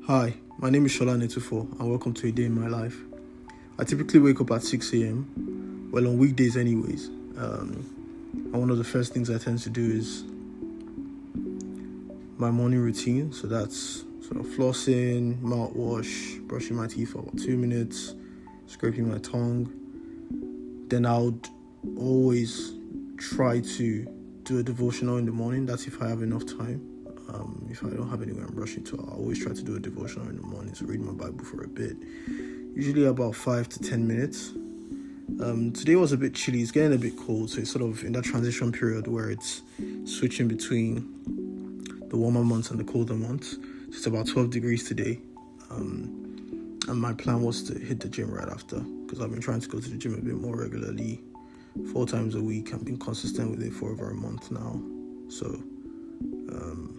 Hi, my name is Shola Netufo and welcome to A Day in My Life. I typically wake up at 6 a.m. Well, on weekdays anyways. And one of the first things I tend to do is my morning routine. So that's sort of flossing, mouthwash, brushing my teeth for about 2 minutes, scraping my tongue. Then I would always try to do a devotional in the morning. That's if I have enough time. If I don't have anywhere I'm rushing to, I always try to do a devotional in the morning, so read my Bible for a bit, usually about 5 to 10 minutes. Today was a bit chilly, it's getting a bit cold, so it's sort of in that transition period where it's switching between the warmer months and the colder months. So it's about 12 degrees today, and my plan was to hit the gym right after, because I've been trying to go to the gym a bit more regularly, 4 times a week. I've been consistent with it for over a month now, so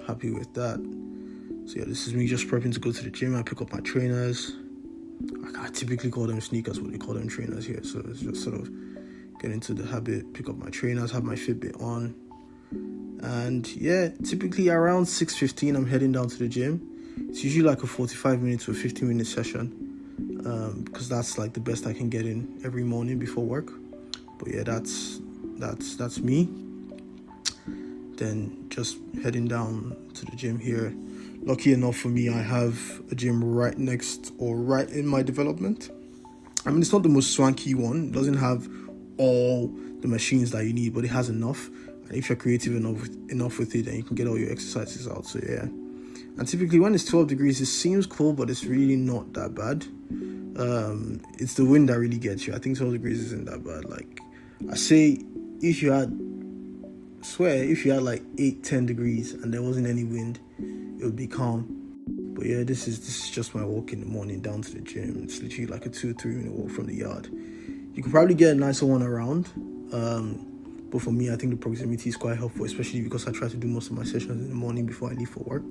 happy with that. So yeah, this is me just prepping to go to the gym. I pick up my trainers. I typically call them sneakers, but they call them trainers here. So it's just sort of get into the habit, pick up my trainers, have my Fitbit on. And yeah, typically around 6:15, I'm heading down to the gym. It's usually like a 45 minute to a 15-minute session, because that's like the best I can get in every morning before work. But yeah, that's me. Then just heading down to the gym here. Lucky enough for me, I have a gym right next or right in my development. I mean, it's not the most swanky one. It doesn't have all the machines that you need, but it has enough. And if you're creative enough with it, then you can get all your exercises out. So yeah. And typically when it's 12 degrees, it seems cold, but it's really not that bad. It's the wind that really gets you. I think 12 degrees isn't that bad. Like I say, if you had like 8-10 degrees and there wasn't any wind, it would be calm. But yeah, this is just my walk in the morning down to the gym. It's literally like a 2-3 minute walk from the yard. You could probably get a nicer one around, but for me, I think the proximity is quite helpful, especially because I try to do most of my sessions in the morning before I leave for work.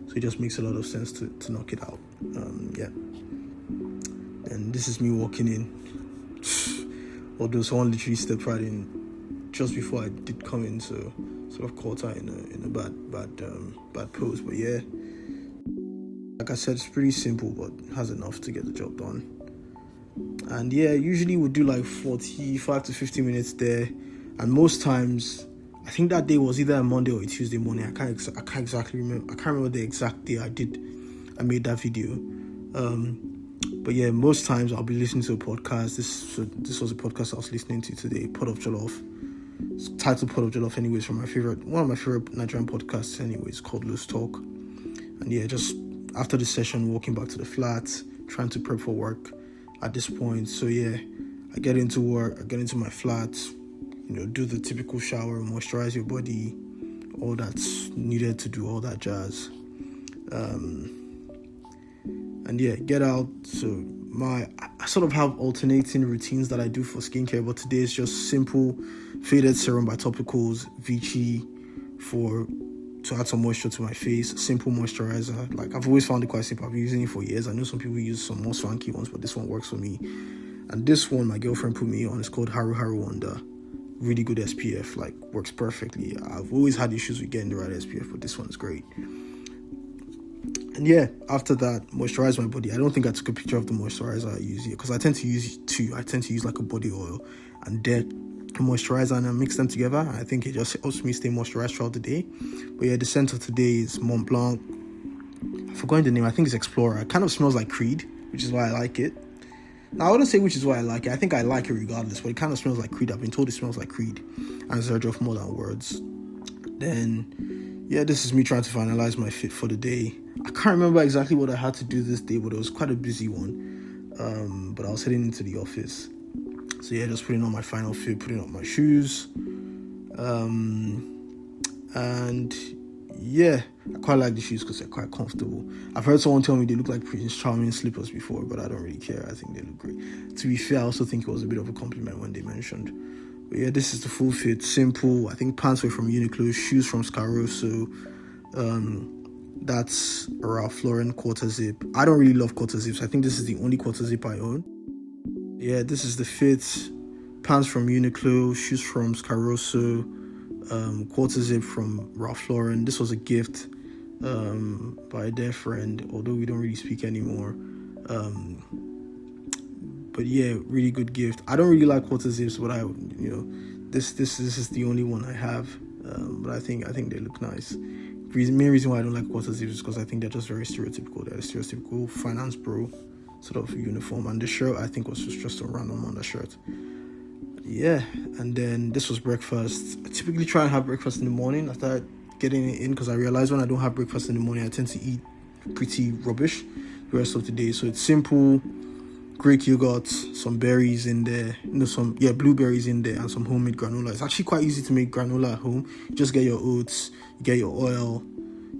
So it just makes a lot of sense to knock it out. Yeah. And this is me walking in. Although someone literally stepped right in just before I did come in, so sort of caught her in a bad pose. But yeah, like I said, it's pretty simple, but has enough to get the job done. And yeah, usually we'll do like 45 to 50 minutes there, and most times, I think that day was either a Monday or a Tuesday morning. I can't exactly remember. I can't remember the exact day I made that video. But yeah, most times I'll be listening to a podcast. This was a podcast I was listening to today, Pot of Jollof. It's titled Pot of Jollof anyways, from one of my favorite Nigerian podcasts anyways, called Loose Talk. And yeah, just after the session, walking back to the flat, trying to prep for work at this point. So yeah, I get into work, I get into my flat, do the typical shower, moisturize your body, all that's needed to do all that jazz. And yeah, get out. So I sort of have alternating routines that I do for skincare, but today is just simple faded serum by Topicals, Vichy to add some moisture to my face, simple moisturizer. Like I've always found it quite simple. I've been using it for years. I know some people use some more swanky ones, but this one works for me. And this one my girlfriend put me on. It's called Haru Haru Wonder. Really good SPF, like works perfectly. I've always had issues with getting the right SPF, but this one's great. And yeah, after that, moisturize my body. I don't think I took a picture of the moisturizer I use here, because I tend to use two. I tend to use like a body oil and then a moisturizer, and I mix them together. I think it just helps me stay moisturized throughout the day. But yeah, the scent of today is Mont Blanc. I've forgotten the name. I think it's Explorer. It kind of smells like Creed, which is why I like it. Now, I wouldn't say which is why I like it. I think I like it regardless, but it kind of smells like Creed. I've been told it smells like Creed, and it's of more than words. Then, yeah, this is me trying to finalize my fit for the day. I can't remember exactly what I had to do this day, but it was quite a busy one. But I was heading into the office. So yeah, just putting on my final fit, putting on my shoes. And yeah, I quite like the shoes because they're quite comfortable. I've heard someone tell me they look like Prince Charming slippers before, but I don't really care. I think they look great. To be fair, I also think it was a bit of a compliment when they mentioned. But yeah, this is the full fit, simple. I think pants were from Uniqlo, shoes from Scaroso. That's a Ralph Lauren quarter zip. I don't really love quarter zips. I think this is the only quarter zip I own. Yeah, this is the fit. Pants from Uniqlo, shoes from Scaroso, quarter zip from Ralph Lauren. This was a gift by a dear friend, although we don't really speak anymore. But yeah, really good gift. I don't really like quarter zips, but this is the only one I have. But I think they look nice. Main reason why I don't like quarter zips is because I think they're just very stereotypical. They're a stereotypical finance bro sort of uniform, and the shirt I think was just a random undershirt. Yeah, and then this was breakfast. I typically try and have breakfast in the morning after getting it in, because I realize when I don't have breakfast in the morning, I tend to eat pretty rubbish the rest of the day. So it's simple: Greek yogurt, some berries in there, blueberries in there, and some homemade granola. It's actually quite easy to make granola at home. You just get your oats, you get your oil,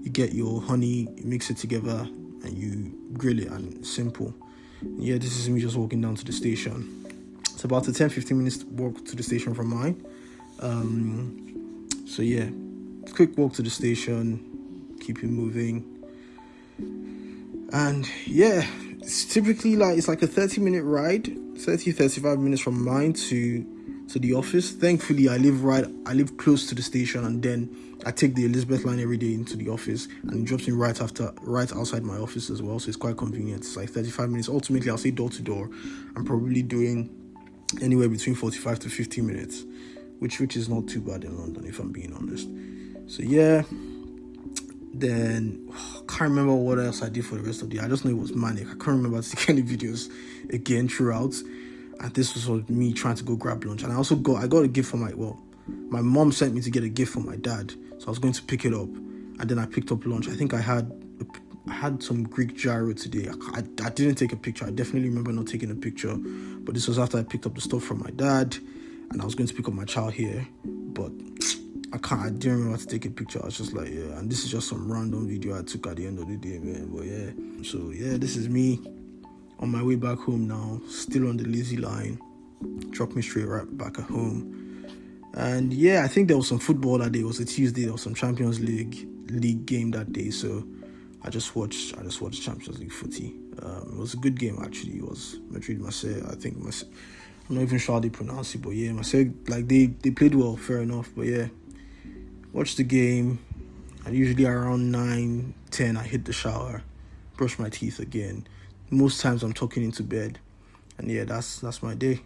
you get your honey, you mix it together, and you grill it, and it's simple. Yeah, this is me just walking down to the station. It's about a 10-15 minutes walk to the station from mine. So yeah, quick walk to the station, keep it moving. And yeah, it's typically it's like a 30-minute ride, 35 minutes from mine to the office. Thankfully, I live close to the station, and then I take the Elizabeth line every day into the office, and it drops me right outside my office as well. So it's quite convenient. It's like 35 minutes. Ultimately, I'll say door to door, I'm probably doing anywhere between 45 to 50 minutes, which is not too bad in London, if I'm being honest. So yeah, then I can't remember what else I did for the rest of the day. I just know it was manic. I can't remember taking any videos again throughout, and this was me trying to go grab lunch. And I got a gift for my mom sent me to get a gift for my dad, so I was going to pick it up, and then I picked up lunch. I think I had some Greek gyro today. I didn't take a picture. I definitely remember not taking a picture, but this was after I picked up the stuff from my dad, and I was going to pick up my child here, but I didn't remember to take a picture. I was just like, yeah, and this is just some random video I took at the end of the day, man. But yeah, so yeah, this is me on my way back home now, still on the lazy line, dropped me straight right back at home. And yeah, I think there was some football that day. It was a Tuesday. There was some Champions League game that day, so I just watched Champions League footy. It was a good game, actually. It was Madrid-Marseille. I think Marseille, I'm not even sure how they pronounce it, but yeah, Marseille, they played well, fair enough. But yeah, watched the game, and usually around 9-10, I hit the shower, brush my teeth again. Most times I'm tucking into bed, and yeah, that's my day.